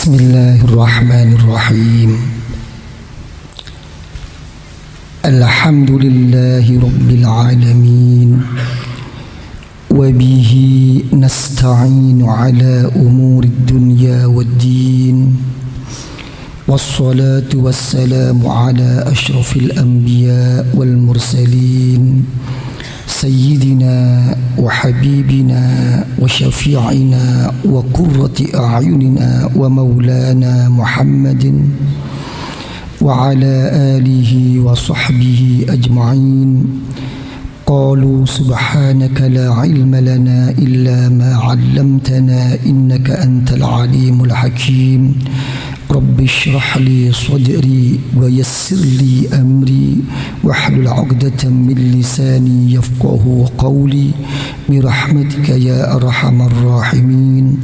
Bismillahirrahmanirrahim. Alhamdulillahi rabbil alamin. Wa bihi nasta'inu ala umuri dunya waddin. Wassalatu wassalamu ala ashrafil anbiya wal mursalin. Sayyidina wa habibina wa syafi'ina wa qurrati a'yunina wa maulana Muhammadin wa ala alihi wa sahbihi ajma'in. Qalu subhanaka la ilma lana illa ma 'allamtana innaka antal alimul hakim. Rabbi shrah li sadri wa yassir li amri wahlul 'uqdatam min lisani yafqahu qawli bi rahmatika ya arhamar rahimin.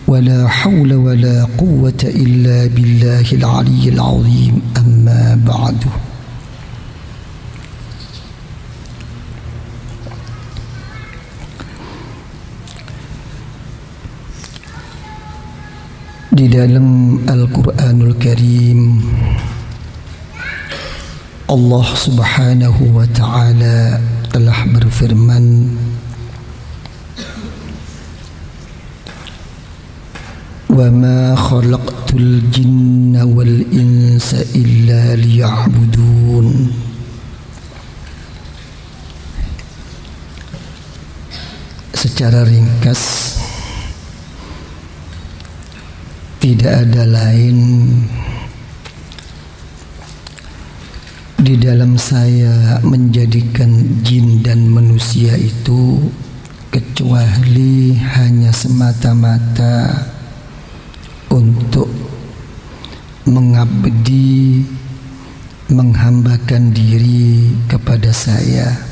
Wala hawla wala quwwata illa billahil aliyyil 'azim. Amma ba'du. Di dalam Al-Quranul Karim, Allah Subhanahu wa Ta'ala telah berfirman, "Wa ma khalaqtul jinna wal insa illa liya'budun." Secara ringkas, tidak ada lain di dalam saya menjadikan jin dan manusia itu kecuali hanya semata-mata untuk mengabdi, menghambakan diri kepada saya.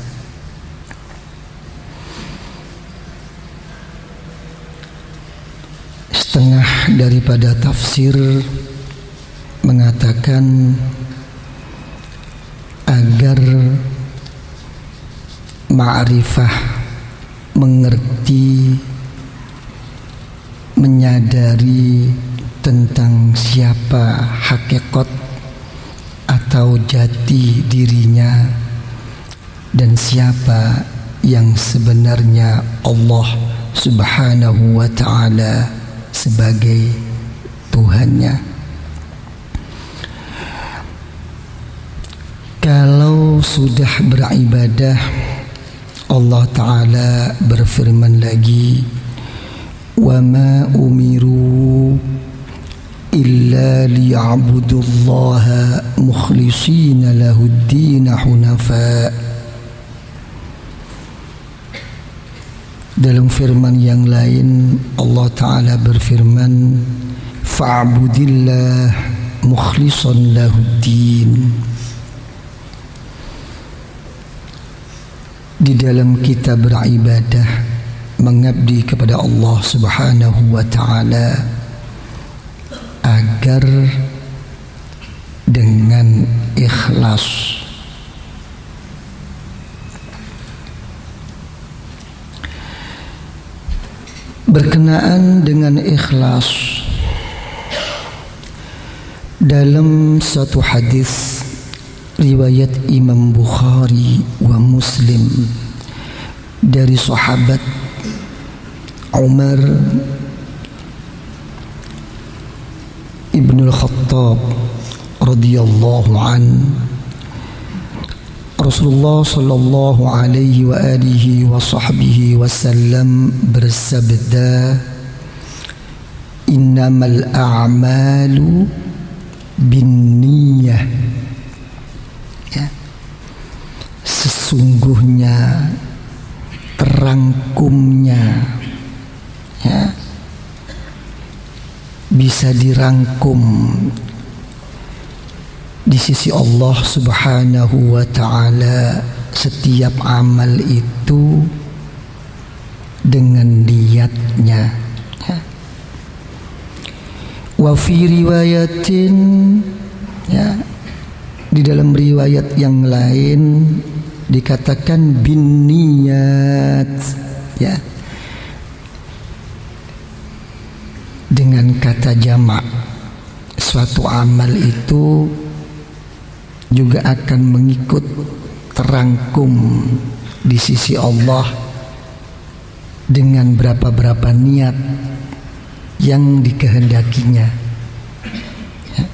Setengah daripada tafsir mengatakan agar ma'rifah, mengerti, menyadari tentang siapa hakikat atau jati dirinya dan siapa yang sebenarnya Allah Subhanahu wa Ta'ala sebagai Tuhannya. Kalau sudah beribadah, Allah Ta'ala berfirman lagi, "Wa ma umiru illa liya'budullaha mukhlishina lahud-din hunafa." Dalam firman yang lain, Allah Ta'ala berfirman, "Fa'budillah mukhlishan lahuddin." Di dalam kita beribadah, mengabdi kepada Allah Subhanahu wa Ta'ala agar dengan ikhlas. Berkenaan dengan ikhlas, dalam satu hadis riwayat Imam Bukhari wa Muslim dari sahabat Umar ibn al-Khattab radhiyallahu an, Rasulullah sallallahu alaihi wa alihi wa sahbihi wasallam bersabda, "Innamal a'malu binniyah." Ya. Sesungguhnya, terangkumnya, ya, bisa dirangkum di sisi Allah Subhanahu wa Ta'ala setiap amal itu dengan niatnya. Wa fi riwayatin, ya, di dalam riwayat yang lain dikatakan bin niyat, ya. dengan kata jamak, suatu amal itu juga akan mengikut terangkum di sisi Allah dengan berapa niat yang dikehendakinya. Ya.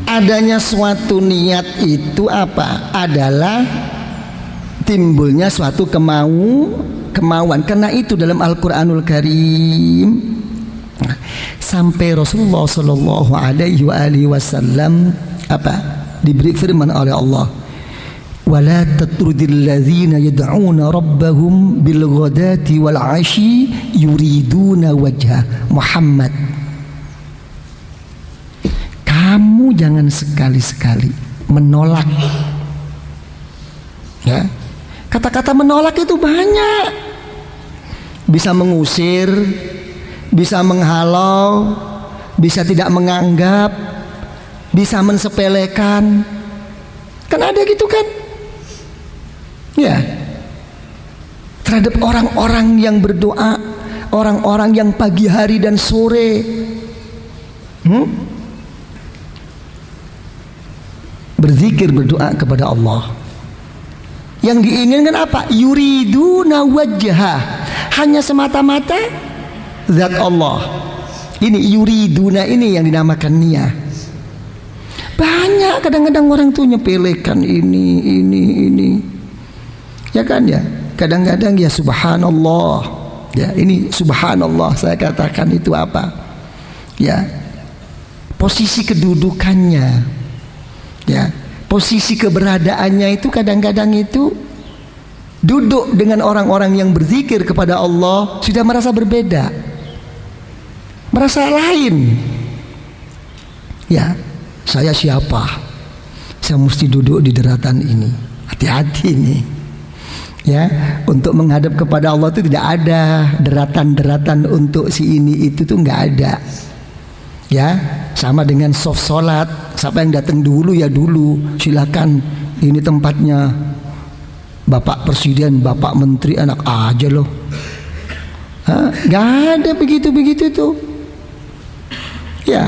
Adanya suatu niat itu apa? Adalah timbulnya suatu kemauan. Karena itu dalam Al-Qur'anul Karim sampai Rasulullah sallallahu alaihi wasallam diberi firman oleh Allah, wala tatrudil ladzina yad'una rabbahum bil ghadati wal 'ashi yuriduna wajha Muhammad. Kamu jangan sekali-sekali menolak. Ya. Kata-kata menolak itu banyak. Bisa mengusir, bisa menghalau, bisa tidak menganggap, bisa mensepelekan. Kan ada gitu kan? Ya. Terhadap orang-orang yang berdoa, orang-orang yang pagi hari dan sore berzikir, berdoa kepada Allah. Yang diinginkan apa? Yuriduna wajha, hanya semata-mata zat Allah. Ini yuriduna ini yang dinamakan niyah. Banyak kadang-kadang orang tuh nyepelekan ini. Ya kan ya? Kadang-kadang ya subhanallah. Ya, ini subhanallah saya katakan itu apa? Ya. Posisi kedudukannya. Ya, posisi keberadaannya itu kadang-kadang itu duduk dengan orang-orang yang berzikir kepada Allah sudah merasa berbeda, merasa lain. Ya, saya siapa? Saya mesti duduk di daratan ini. Hati-hati nih. Ya, untuk menghadap kepada Allah itu tidak ada deratan-deratan untuk si ini itu tuh nggak ada. Ya, sama dengan soft sholat. Siapa yang datang dulu ya dulu, silakan. Ini tempatnya Bapak Presiden, Bapak Menteri, anak aja loh. Gak ada begitu tuh. Ya,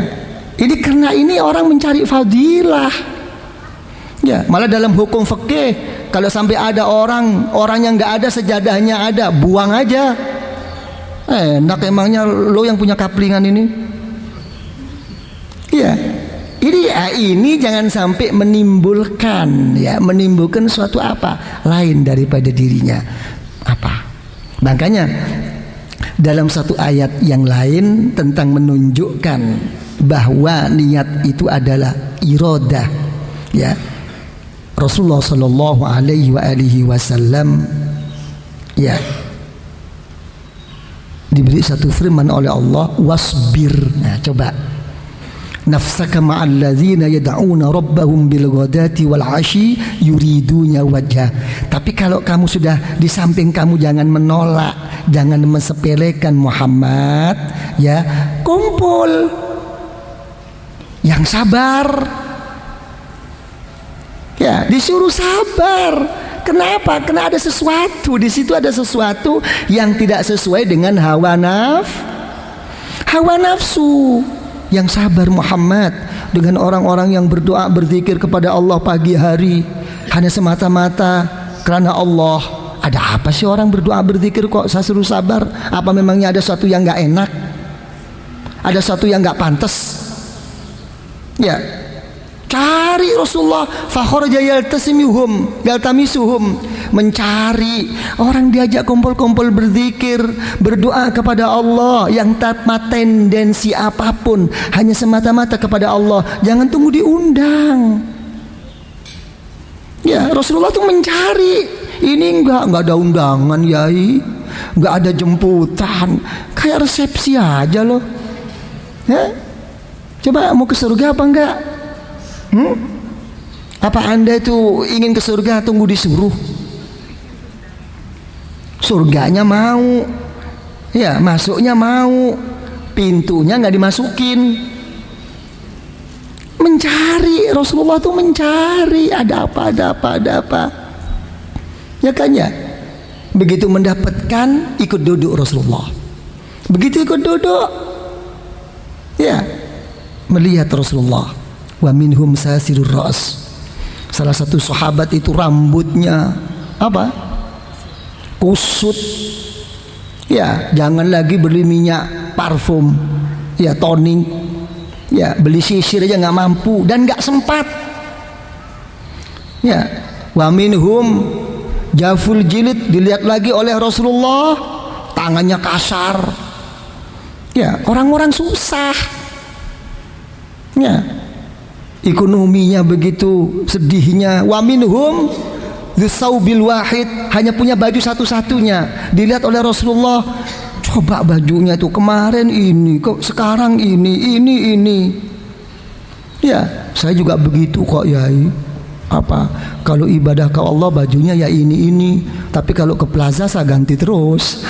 ini karena ini orang mencari fadilah. Ya, malah dalam hukum fikih kalau sampai ada orang yang nggak ada sejadahnya ada, buang aja. Enak emangnya lo yang punya kaplingan ini. Ya, ini jangan sampai menimbulkan suatu apa lain daripada dirinya. Apa? Makanya dalam satu ayat yang lain tentang menunjukkan bahwa niat itu adalah iradah. Ya, Rasulullah Shallallahu Alaihi Wasallam ya diberi satu firman oleh Allah, wasbir. Nah, coba. Nafsaka ma'al ladzina yad'una rabbahum bil ghadati wal 'ashi yuriduna wajha. Tapi kalau kamu sudah di samping kamu jangan menolak, jangan mensepelekan Muhammad, ya, kumpul yang sabar. Ya, disuruh sabar. Kenapa? Karena ada sesuatu di situ, ada sesuatu yang tidak sesuai dengan hawa nafsu. Yang sabar Muhammad dengan orang-orang yang berdoa berzikir kepada Allah pagi hari hanya semata-mata karena Allah. Ada apa sih orang berdoa berzikir kok saya suruh sabar? Apa memangnya ada sesuatu yang nggak enak? Ada sesuatu yang nggak pantas? Ya, cari Rasulullah fakhraja yaltamisuhum, mencari orang diajak kumpul-kumpul berzikir, berdoa kepada Allah yang tanpa tendensi apapun, hanya semata-mata kepada Allah. Jangan tunggu diundang. Ya, Rasulullah tuh mencari. Ini enggak ada undangan, yai, enggak ada jemputan, kayak resepsi aja loh. Ya, coba mau ke surga apa enggak? Apa Anda itu ingin ke surga tunggu disuruh? Surganya mau, ya, masuknya mau, pintunya nggak dimasukin. Mencari, Rasulullah tuh mencari ada apa. Ya kan ya? Begitu mendapatkan, ikut duduk Rasulullah. Begitu ikut duduk, ya, melihat Rasulullah. Wa minhum sasirur ras. Salah satu sahabat itu rambutnya apa? Kusut. Ya, jangan lagi beli minyak parfum, ya toning, ya beli sisir aja nggak mampu dan nggak sempat. Ya, wa minhum jaful jilid, dilihat lagi oleh Rasulullah, tangannya kasar. Ya, orang-orang susah. Ya, ekonominya begitu sedihnya. Wa minhum dzaubil wahid, hanya punya baju satu-satunya. Dilihat oleh Rasulullah, coba bajunya tuh kemarin ini, kok sekarang ini. Ya, saya juga begitu kok, Yai. Apa? Kalau ibadah ke Allah bajunya ya ini. Tapi kalau ke plaza saya ganti terus.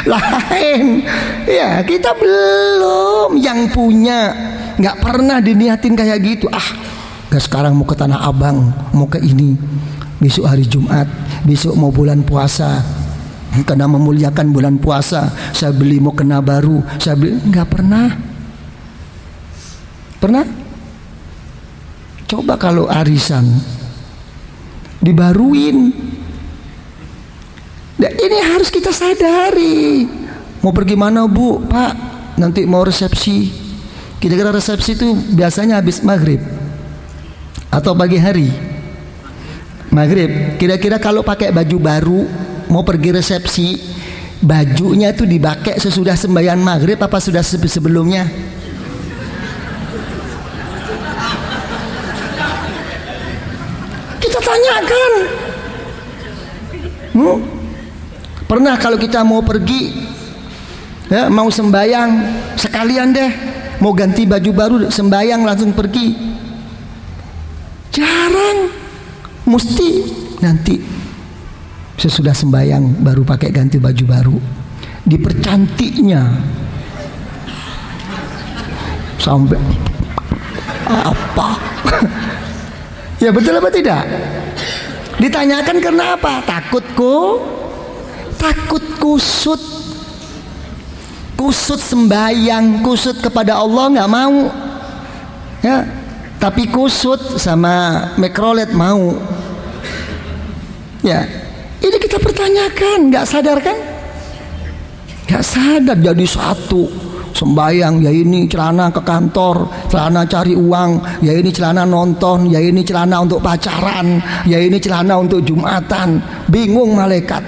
Lain. Ya, kita belum yang punya. Nggak pernah diniatin kayak gitu. Gak sekarang mau ke Tanah Abang, mau ke ini, besok hari Jumat, besok mau bulan puasa, karena memuliakan bulan puasa saya beli mau kena baru, saya beli. Nggak pernah. Coba kalau arisan dibaruin. Nah, ini harus kita sadari. Mau pergi mana, Bu? Pak, nanti mau resepsi. Kira-kira resepsi itu biasanya habis maghrib atau pagi hari? Maghrib. Kira-kira kalau pakai baju baru mau pergi resepsi, bajunya tuh dipakai sesudah sembahyang maghrib apa sudah sebelumnya? Kita tanyakan. Pernah kalau kita mau pergi, ya, mau sembahyang sekalian deh, mau ganti baju baru sembahyang langsung pergi? Jarang. Mesti nanti sesudah sembahyang baru pakai ganti baju baru. Dipercantiknya sampai apa? Ya, betul apa tidak? Ditanyakan karena apa? Takut kusut. Kusut sembahyang, kusut kepada Allah nggak mau. Ya, tapi kusut sama mikrolet mau. Ya, ini kita pertanyakan, nggak sadar kan? Nggak sadar jadi satu. Sembayang, ya ini celana ke kantor, celana cari uang, ya ini celana nonton, ya ini celana untuk pacaran, ya ini celana untuk Jumatan. Bingung malaikat.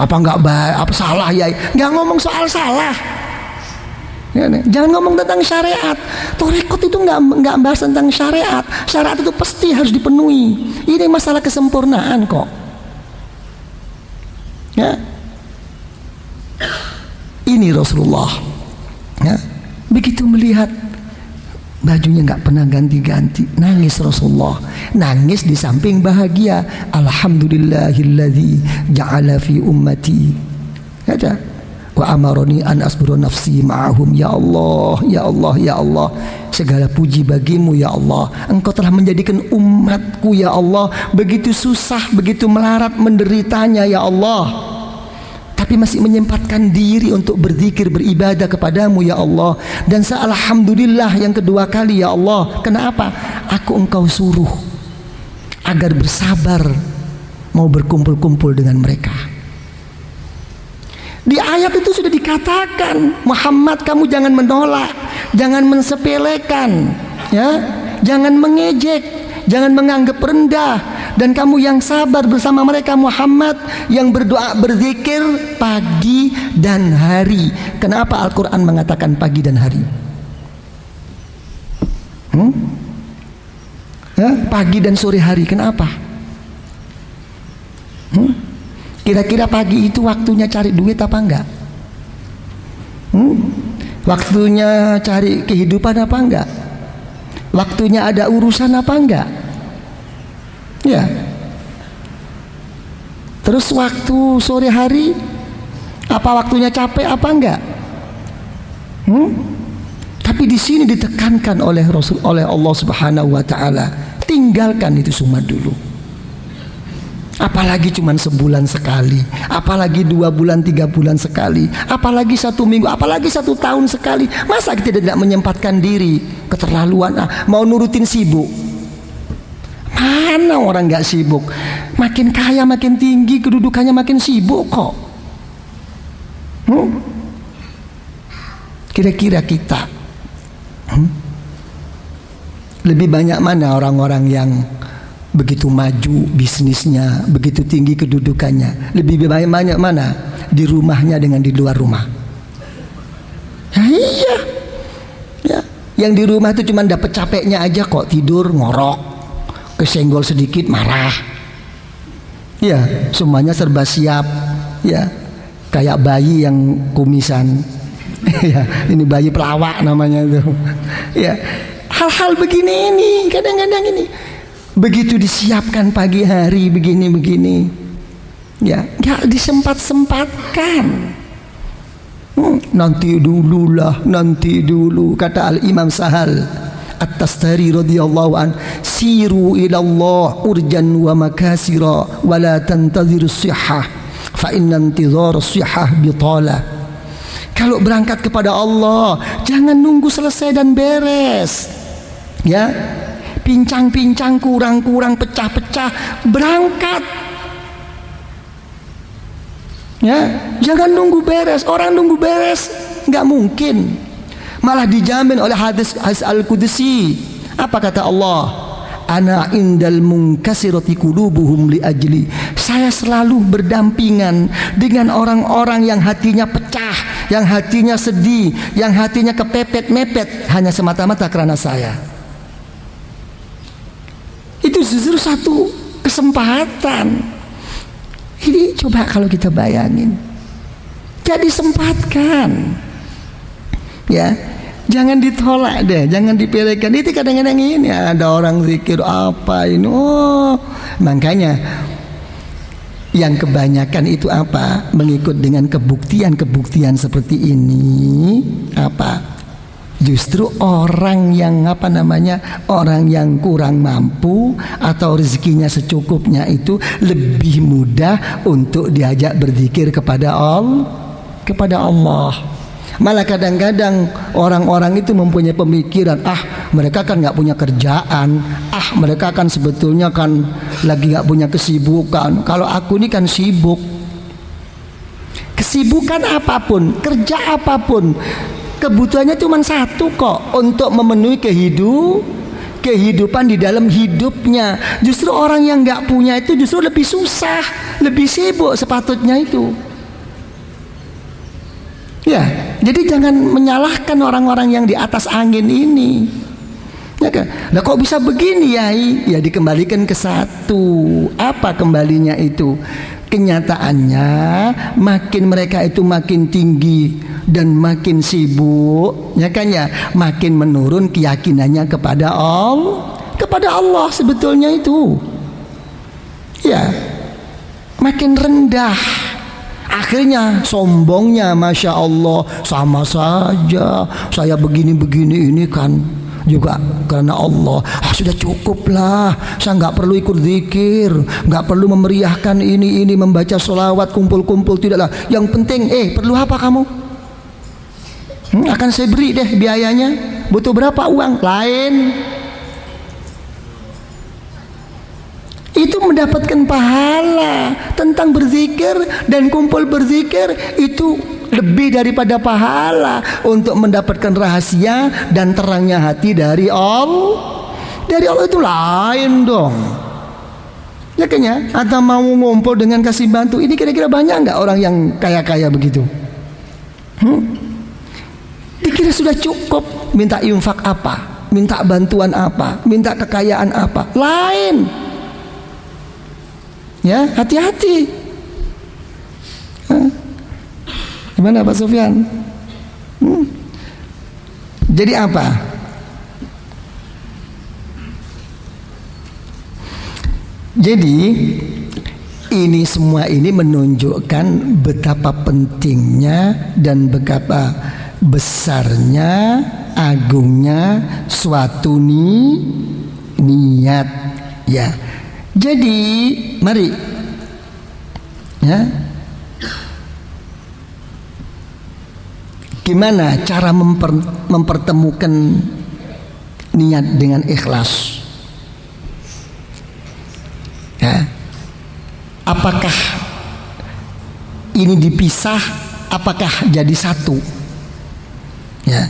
Apa nggak baik? Apa salah ya? Nggak ngomong soal salah. Ya, jangan ngomong tentang syariat. Thariqat itu nggak bahas tentang syariat. Syariat itu pasti harus dipenuhi. Ini masalah kesempurnaan kok. Ya. Ini Rasulullah. Ya. Begitu melihat bajunya nggak pernah ganti-ganti, nangis Rasulullah. Nangis di samping bahagia. Alhamdulillahilladzi ja'ala fi ummati. Ada. Wa amaroni an asburu nafsi ma'ahum. Ya Allah, ya Allah, ya Allah, segala puji bagimu ya Allah. Engkau telah menjadikan umatku ya Allah begitu susah, begitu melarat menderitanya ya Allah, tapi masih menyempatkan diri untuk berzikir, beribadah kepadamu ya Allah. Dan alhamdulillah yang kedua kali ya Allah. Kenapa? Aku engkau suruh agar bersabar mau berkumpul-kumpul dengan mereka. Di ayat itu sudah dikatakan, Muhammad kamu jangan menolak, jangan mensepelekan, ya, jangan mengejek, jangan menganggap rendah, dan kamu yang sabar bersama mereka Muhammad, yang berdoa berzikir pagi dan hari. Kenapa Al-Quran mengatakan pagi dan hari? Ya, pagi dan sore hari, kenapa? Kira-kira pagi itu waktunya cari duit apa enggak? Waktunya cari kehidupan apa enggak? Waktunya ada urusan apa enggak? Ya. Terus waktu sore hari apa waktunya capek apa enggak? Tapi di sini ditekankan oleh Allah Subhanahu wa taala, tinggalkan itu semua dulu. Apalagi cuma sebulan sekali, apalagi 2 bulan, 3 bulan sekali, apalagi 1 minggu, apalagi 1 tahun sekali. Masa kita tidak menyempatkan diri? Keterlaluan, mau nurutin sibuk. Mana orang gak sibuk? Makin kaya makin tinggi, kedudukannya makin sibuk kok. Kira-kira kita lebih banyak mana orang-orang yang begitu maju bisnisnya, begitu tinggi kedudukannya? Lebih banyak mana di rumahnya dengan di luar rumah? Ya, iya ya, yang di rumah itu cuma dapat capeknya aja kok, tidur ngorok, kesenggol sedikit marah. Ya, semuanya serba siap. Ya, kayak bayi yang kumisan. Ya, ini bayi pelawak namanya itu. Ya, hal-hal begini ini kadang-kadang ini begitu disiapkan pagi hari begini-begini, ya nggak disempat-sempatkan. Nanti dulu kata Al Imam Sahal At-Tastari radhiyallahu an, siru ilallah urjan wa makasira wa la tantadhiru sihah fa inna intidhar sihah bitala. Kalau berangkat kepada Allah jangan nunggu selesai dan beres, ya, pincang-pincang, kurang-kurang, pecah-pecah, berangkat, ya, jangan nunggu beres. Orang nunggu beres nggak mungkin. Malah dijamin oleh hadis Al-Qudsi. Apa kata Allah? Ana indal munkasirati qulubuhum li ajli. Saya selalu berdampingan dengan orang-orang yang hatinya pecah, yang hatinya sedih, yang hatinya kepepet-mepet hanya semata-mata karena saya. Itu justru satu kesempatan. Ini coba kalau kita bayangin, jadi sempatkan, ya, jangan ditolak deh, jangan dipilihkan. Itu kadang-kadang ini ada orang zikir apa ini, makanya yang kebanyakan itu apa, mengikut dengan kebuktian seperti ini, apa, justru orang yang orang yang kurang mampu atau rezekinya secukupnya itu lebih mudah untuk diajak berzikir kepada Allah. Malah kadang-kadang orang-orang itu mempunyai pemikiran, mereka kan nggak punya kerjaan, mereka kan sebetulnya kan lagi nggak punya kesibukan. Kalau aku ini kan sibuk. Kesibukan apapun, kerja apapun, kebutuhannya cuma satu kok, untuk memenuhi kehidupan di dalam hidupnya. Justru orang yang nggak punya itu justru lebih susah, lebih sibuk sepatutnya itu. Ya, jadi jangan menyalahkan orang-orang yang di atas angin ini. Ya kan? Nah, kok bisa begini ya? Ya dikembalikan ke satu. Apa kembalinya itu? Kenyataannya makin mereka itu makin tinggi dan makin sibuk, ya kan ya, makin menurun keyakinannya kepada Allah sebetulnya itu. Ya, makin rendah. Akhirnya sombongnya, Masya Allah, sama saja saya begini-begini ini kan juga karena Allah. Sudah cukup lah, saya nggak perlu ikut zikir, nggak perlu memeriahkan ini membaca sholawat, kumpul-kumpul, tidaklah. Yang penting perlu apa kamu? Akan saya beri deh biayanya. Butuh berapa uang? Lain. Itu mendapatkan pahala tentang berzikir dan kumpul berzikir, itu lebih daripada pahala untuk mendapatkan rahasia dan terangnya hati dari Allah. Dari Allah itu lain dong, ya kan ya? Atau mau ngumpul dengan kasih bantu, ini kira-kira banyak nggak orang yang kaya-kaya begitu? Dikira sudah cukup, minta infak apa, minta bantuan apa, minta kekayaan apa, lain. Ya, hati-hati. Gimana Pak Sufyan? Jadi apa? Jadi ini semua ini menunjukkan betapa pentingnya dan betapa besarnya, agungnya suatu niat, ya. Jadi mari Ya. Gimana cara mempertemukan niat dengan ikhlas? Ya. Apakah ini dipisah? Apakah jadi satu? Ya.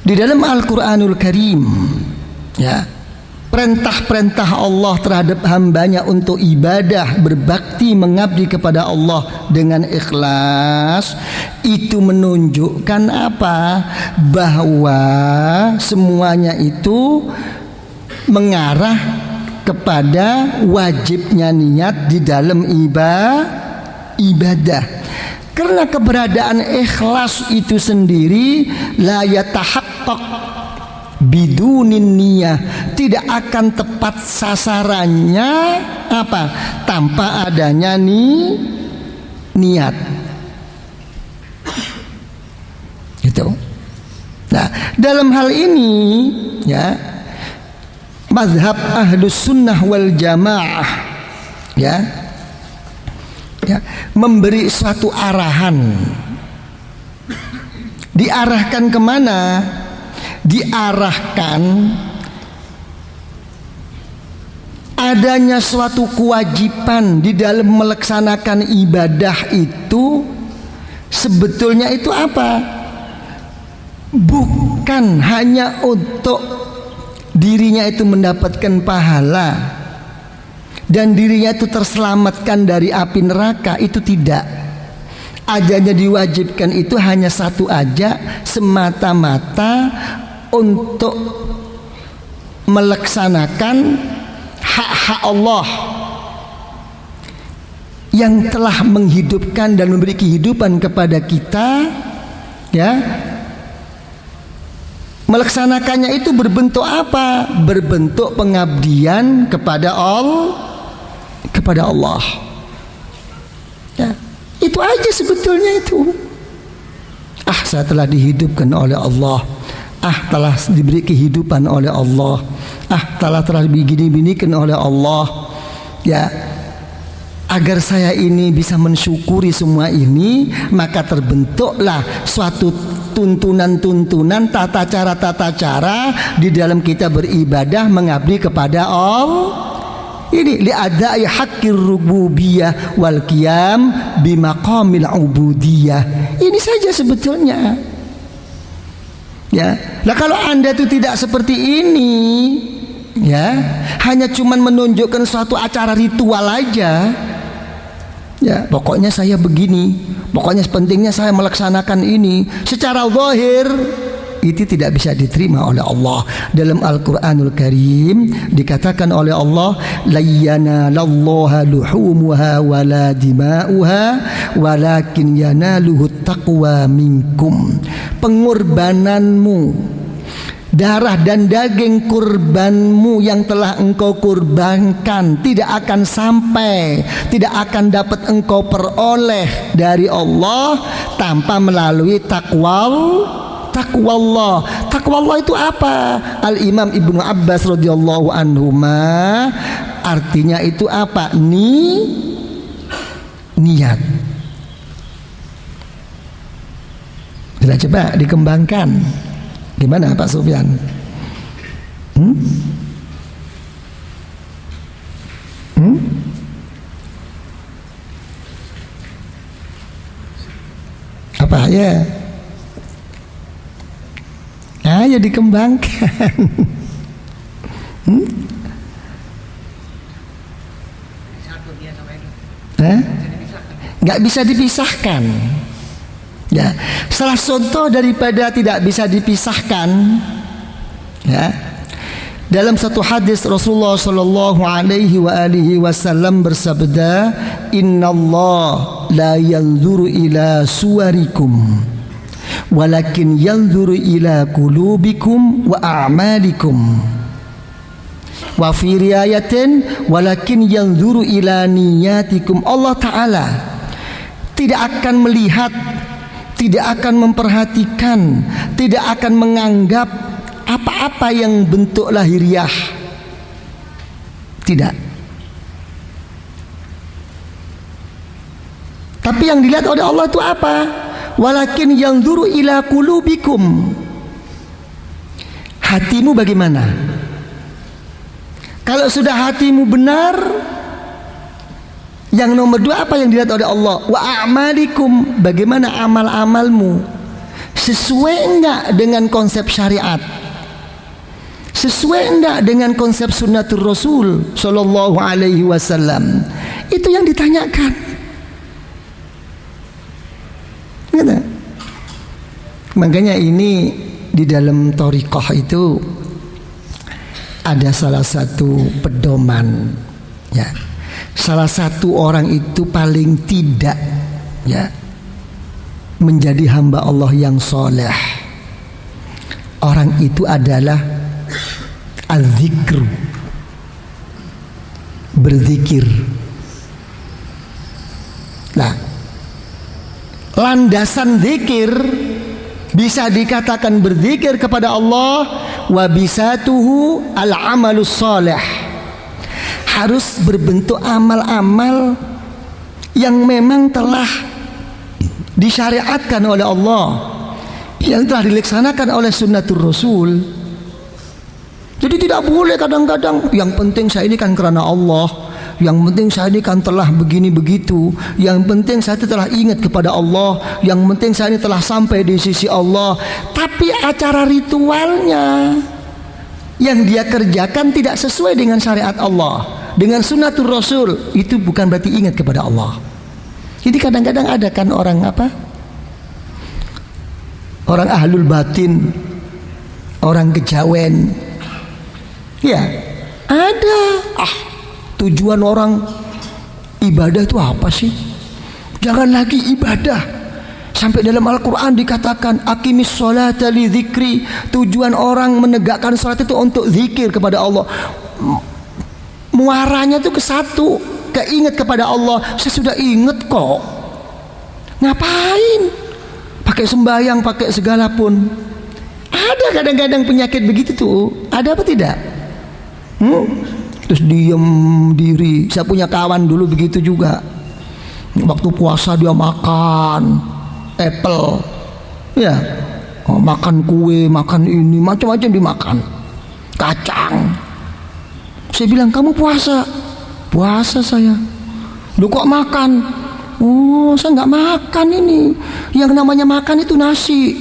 Di dalam Al-Quranul Karim, ya, perintah-perintah Allah terhadap hambanya untuk ibadah, berbakti, mengabdi kepada Allah dengan ikhlas, itu menunjukkan apa? Bahwa semuanya itu mengarah kepada wajibnya niat di dalam ibadah. Karena keberadaan ikhlas itu sendiri la yatahaqqaq bidunin niyah, tidak akan tepat sasarannya apa? Tanpa adanya niat. Gitu. Nah, dalam hal ini ya, mazhab Ahlus Sunnah wal Jamaah ya, memberi suatu arahan. Diarahkan kemana? Diarahkan adanya suatu kewajiban di dalam melaksanakan ibadah itu. Sebetulnya itu apa? Bukan hanya untuk dirinya itu mendapatkan pahala dan dirinya itu terselamatkan dari api neraka, itu tidak. Adanya diwajibkan itu hanya satu aja, semata-mata untuk melaksanakan hak-hak Allah yang telah menghidupkan dan memberi kehidupan kepada kita, ya. Melaksanakannya itu berbentuk apa? Berbentuk pengabdian kepada Allah. Ya, itu aja sebetulnya itu. Saya telah dihidupkan oleh Allah. Telah diberi kehidupan oleh Allah. Telah digini-ginikan oleh Allah. Ya, agar saya ini bisa mensyukuri semua ini, maka terbentuklah suatu tuntunan-tuntunan, tata cara di dalam kita beribadah, mengabdi kepada Allah. Ini li'adai haqqir rububiyah wal qiyam bimaqamil ubudiyah. Ini saja sebetulnya. Ya. Lah kalau Anda itu tidak seperti ini, ya, hanya cuman menunjukkan suatu acara ritual aja. Ya, pokoknya saya begini, pokoknya pentingnya saya melaksanakan ini. Secara zahir itu tidak bisa diterima oleh Allah. Dalam Al-Quranul Karim dikatakan oleh Allah, la yanalallaha luhumuha wala dima'uha walakin yanaluhu taqwa minkum. Pengorbananmu, darah dan daging kurbanmu yang telah engkau kurbankan tidak akan sampai, tidak akan dapat engkau peroleh dari Allah tanpa melalui takwa Allah. Takwa Allah itu apa? Al-Imam Ibnu Abbas radhiyallahu anhuma, artinya itu apa? Niat. Kita coba dikembangkan. Gimana Pak Sufyan? Apa ya? Ayo dikembangkan. Nggak bisa dipisahkan. Ya, salah contoh daripada tidak bisa dipisahkan, ya, dalam satu hadis Rasulullah Shallallahu Alaihi Wasallam bersabda, Inna Allah la yanzuru ila suwarikum, walakin yanzuru ila qulubikum wa a'malikum. Wa fi riwayatin, walakin yanzuru ila niyatikum. Allah Ta'ala tidak akan melihat, tidak akan memperhatikan, tidak akan menganggap apa-apa yang bentuk lahiriah. Tidak. Tapi yang dilihat oleh Allah itu apa? Walakin yanzuru ila qulubikum. Hatimu bagaimana? Kalau sudah hatimu benar, yang nomor dua apa yang dilihat oleh Allah? Wa a'malikum, bagaimana amal-amalmu? Sesuai enggak dengan konsep syariat? Sesuai enggak dengan konsep sunnatul Rasul sallallahu alaihi wasallam? Itu yang ditanyakan. Gitu. Makanya ini di dalam thariqah itu ada salah satu pedoman, ya. Salah satu orang itu paling tidak, ya, menjadi hamba Allah yang soleh. Orang itu adalah az-zikr, berzikir. Nah, landasan zikir bisa dikatakan berzikir kepada Allah, wa bisatuhu al-amalus soleh. Harus berbentuk amal-amal yang memang telah disyariatkan oleh Allah, yang telah dilaksanakan oleh sunnatul Rasul. Jadi tidak boleh kadang-kadang yang penting saya ini kan karena Allah, yang penting saya ini kan telah begini begitu, yang penting saya telah ingat kepada Allah, yang penting saya ini telah sampai di sisi Allah. Tapi acara ritualnya yang dia kerjakan tidak sesuai dengan syariat Allah, dengan sunnatul Rasul, itu bukan berarti ingat kepada Allah. Jadi kadang-kadang ada kan orang apa? Orang ahlul batin, orang kejawen. Ya, ada. Tujuan orang ibadah itu apa sih? Jangan lagi ibadah. Sampai dalam Al-Quran dikatakan aqimis sholata li dzikri. Tujuan orang menegakkan sholat itu untuk zikir kepada Allah. Muaranya itu ke satu, keinget kepada Allah. Saya sudah ingat kok. Ngapain? Pakai sembahyang, pakai segala pun. Ada kadang-kadang penyakit begitu tuh. Ada apa tidak? Terus diem diri. Saya punya kawan dulu begitu juga. Waktu puasa dia makan apple, ya, makan kue, makan ini, macam-macam dimakan, kacang. Saya bilang, kamu puasa? Puasa saya. Lu kok makan? Oh, saya nggak makan ini. Yang namanya makan itu nasi.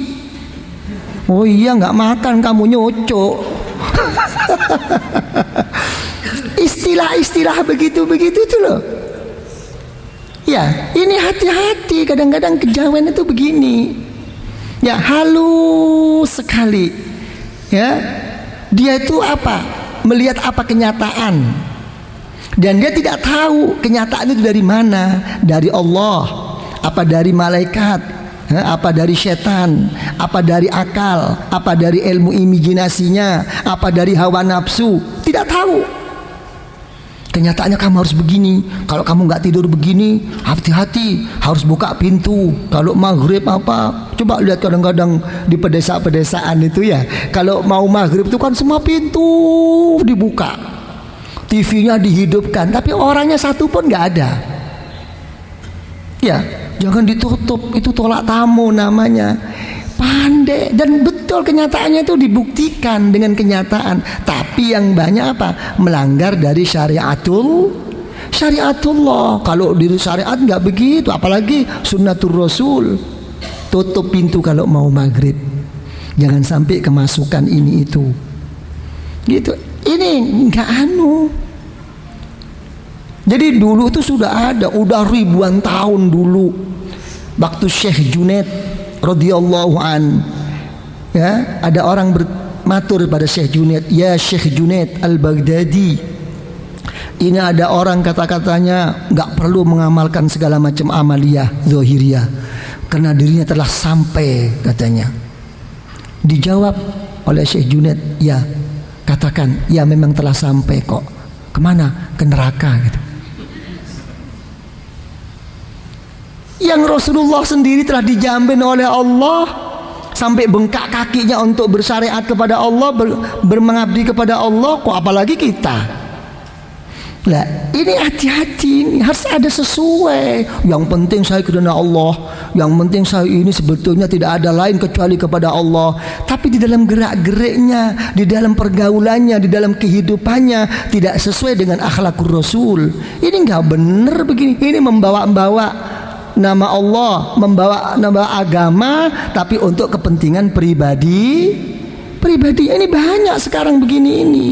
Oh iya, nggak makan, kamu nyocok. Istilah-istilah begitu-begitu itu loh. Ya, ini hati-hati. Kadang-kadang kejawen itu begini. Ya, halus sekali. Ya, dia itu apa? Melihat apa kenyataan. Dan dia tidak tahu kenyataan itu dari mana. Dari Allah, apa dari malaikat, apa dari setan, apa dari akal, apa dari ilmu imajinasinya, apa dari hawa nafsu. Tidak tahu. Kenyataannya kamu harus begini. Kalau kamu nggak tidur begini, hati-hati, harus buka pintu. Kalau maghrib apa, coba lihat kadang-kadang di pedesaan itu ya. Kalau mau maghrib itu kan semua pintu dibuka, TV-nya dihidupkan, tapi orangnya satu pun nggak ada. Ya, jangan ditutup, itu tolak tamu namanya. Pandai, dan betul kenyataannya itu dibuktikan dengan kenyataan. Tapi yang banyak apa? Melanggar dari syariatullah. Kalau di syariat nggak begitu, apalagi sunnatul Rasul. Tutup pintu kalau mau maghrib, jangan sampai kemasukan ini itu. Gitu. Ini nggak anu. Jadi dulu itu sudah ada, udah ribuan tahun dulu. Waktu Syekh Junaid radhiyallahu an, ya, ada orang bermatur pada Syekh Junaid, ya Syekh Junaid al-Baghdadi, ini ada orang kata-katanya nggak perlu mengamalkan segala macam amaliyah zahiriyah karena dirinya telah sampai, katanya. Dijawab oleh Syekh Junaid, ya, katakan, ya memang telah sampai kok. Kemana? Ke neraka, gitu. Yang Rasulullah sendiri telah dijamin oleh Allah sampai bengkak kakinya untuk bersyariat kepada Allah, bermengabdi kepada Allah, kok apalagi kita. Lah, ini hati-hati, ini harus ada sesuai. Yang penting saya karena Allah, yang penting saya ini sebetulnya tidak ada lain kecuali kepada Allah. Tapi di dalam gerak-geriknya, di dalam pergaulannya, di dalam kehidupannya tidak sesuai dengan akhlakul Rasul. Ini nggak benar begini. Ini membawa-bawa nama Allah, membawa nama agama, tapi untuk kepentingan pribadi. Ini banyak sekarang begini ini.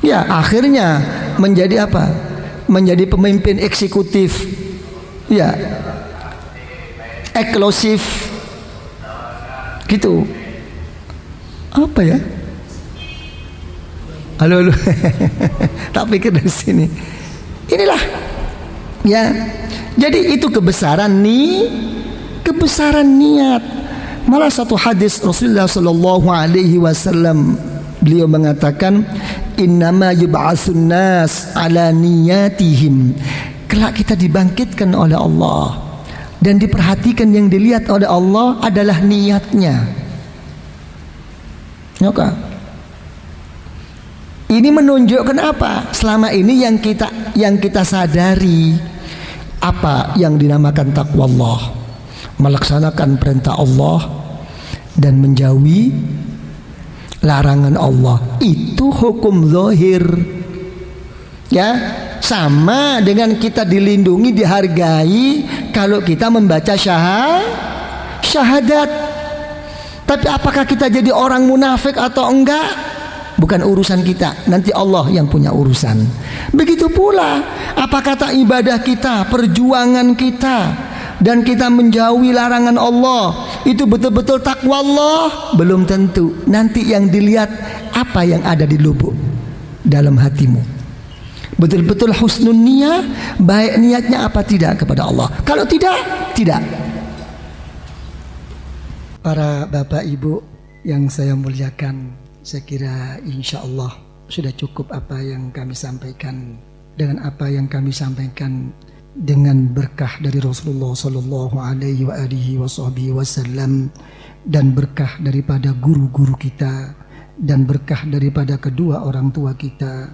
Ya, akhirnya menjadi apa? Menjadi pemimpin eksekutif. Ya. Eksklusif. Gitu. Apa ya? Halo. Tak pikir dari sini. Inilah. Ya. Jadi itu kebesaran niat. Malah satu hadis Rasulullah sallallahu alaihi wasallam, beliau mengatakan, innama yub'atsun nas ala niyatihim. Kelak kita dibangkitkan oleh Allah, dan diperhatikan yang dilihat oleh Allah adalah niatnya. Oke. Ini menunjukkan apa? Selama ini yang kita sadari apa yang dinamakan takwa Allah, melaksanakan perintah Allah dan menjauhi larangan Allah. Itu hukum zahir. Ya, sama dengan kita dilindungi, dihargai kalau kita membaca syahadat. Tapi apakah kita jadi orang munafik atau enggak? Bukan urusan kita, nanti Allah yang punya urusan. Begitu pula apa kata ibadah kita, perjuangan kita, dan kita menjauhi larangan Allah, itu betul-betul takwa Allah? Belum tentu. Nanti yang dilihat apa yang ada di lubuk dalam hatimu. Betul-betul husnul niyah, baik niatnya apa tidak kepada Allah. Kalau tidak. Para bapak ibu yang saya muliakan, saya kira insya Allah sudah cukup apa yang kami sampaikan. Dengan apa yang kami sampaikan, dengan berkah dari Rasulullah Sallallahu Alaihi Wasallam, dan berkah daripada guru-guru kita, dan berkah daripada kedua orang tua kita,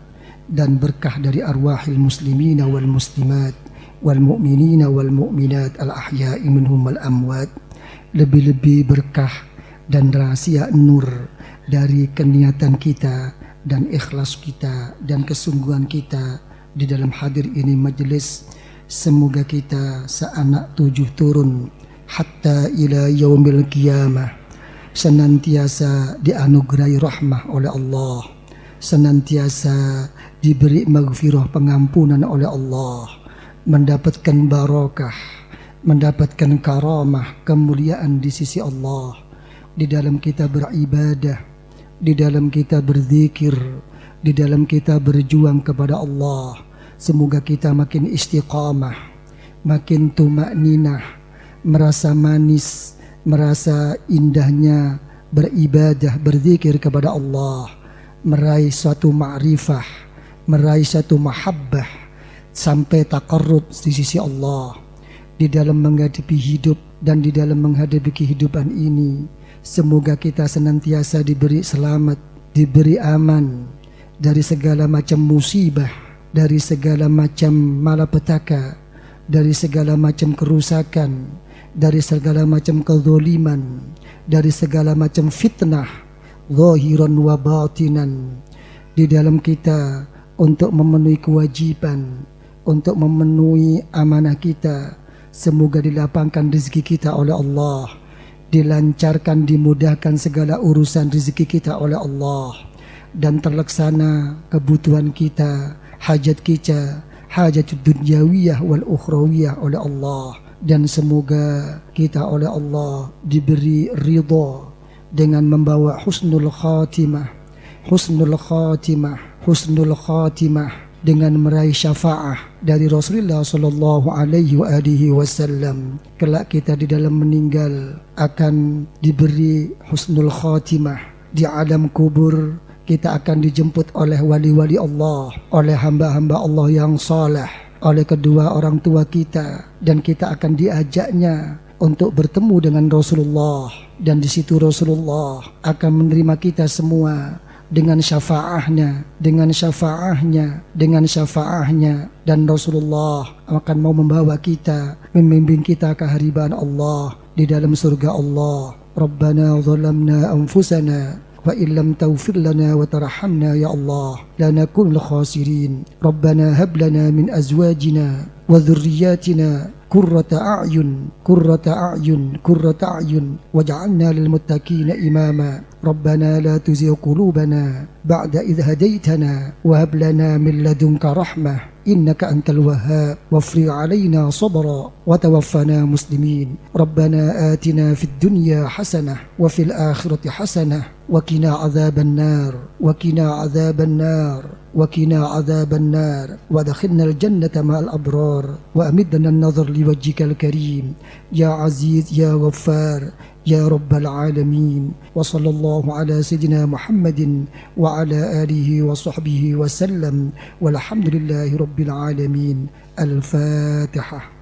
dan berkah dari arwahil muslimina wal muslimat wal mu'minina wal mu'minat al ahya'i minhum wal amwat. Lebih-lebih berkah dan rahasia nur dari keniatan kita dan ikhlas kita dan kesungguhan kita di dalam hadir ini majelis. Semoga kita seanak 7 turun hatta ila yaumil qiyamah senantiasa dianugerahi rahmah oleh Allah, senantiasa diberi maghfirah, pengampunan oleh Allah, mendapatkan barakah, mendapatkan karamah, kemuliaan di sisi Allah, di dalam kita beribadah, di dalam kita berzikir, di dalam kita berjuang kepada Allah. Semoga kita makin istiqamah, makin tumakninah, merasa manis, merasa indahnya beribadah, berzikir kepada Allah, meraih suatu ma'rifah, meraih suatu mahabbah, sampai taqarrub di sisi Allah. Di dalam menghadapi hidup dan di dalam menghadapi kehidupan ini, semoga kita senantiasa diberi selamat, diberi aman dari segala macam musibah, dari segala macam malapetaka, dari segala macam kerusakan, dari segala macam kezaliman, dari segala macam fitnah zahiran wa batinan. Di dalam kita untuk memenuhi kewajiban, untuk memenuhi amanah kita, semoga dilapangkan rezeki kita oleh Allah, dilancarkan, dimudahkan segala urusan rezeki kita oleh Allah, dan terlaksana kebutuhan kita, hajat kita, hajat dunyawiyah wal ukhrawiyah oleh Allah. Dan semoga kita oleh Allah diberi ridha dengan membawa husnul khatimah, husnul khatimah, husnul khatimah, dengan meraih syafaah dari Rasulullah Sallallahu Alaihi Wasallam. Kelak kita di dalam meninggal akan diberi husnul khatimah di alam kubur. Kita akan dijemput oleh wali-wali Allah, oleh hamba-hamba Allah yang saleh, oleh kedua orang tua kita, dan kita akan diajaknya untuk bertemu dengan Rasulullah. Dan di situ Rasulullah akan menerima kita semua, dengan syafaahnya, dengan syafaahnya, dengan syafaahnya. Dan Rasulullah akan mau membawa kita, membimbing kita ke hariban Allah di dalam surga Allah. Rabbana zalamna anfusana wa illam taghfir lana wa tarhamna ya Allah lanakunul khasirin. Rabbana hab lana min azwajina wa dhurriyyatina قرة أعين قرة أعين قرة أعين واجعلنا للمتقين إماما ربنا لا تزغ قلوبنا بعد إذ هديتنا وهب لنا من لدنك رحمة إنك أنت الوهاب وافرغ علينا صبرا وتوفنا مسلمين ربنا آتنا في الدنيا حسنة وفي الآخرة حسنة وقنا عذاب النار وقنا عذاب النار وقنا عذاب النار وادخلنا الجنة مع الأبرار وأمدنا النظر لوجهك الكريم يا عزيز يا غفار يا رب العالمين وصلى الله على سيدنا محمد وعلى آله وصحبه وسلم والحمد لله رب العالمين. الفاتحة.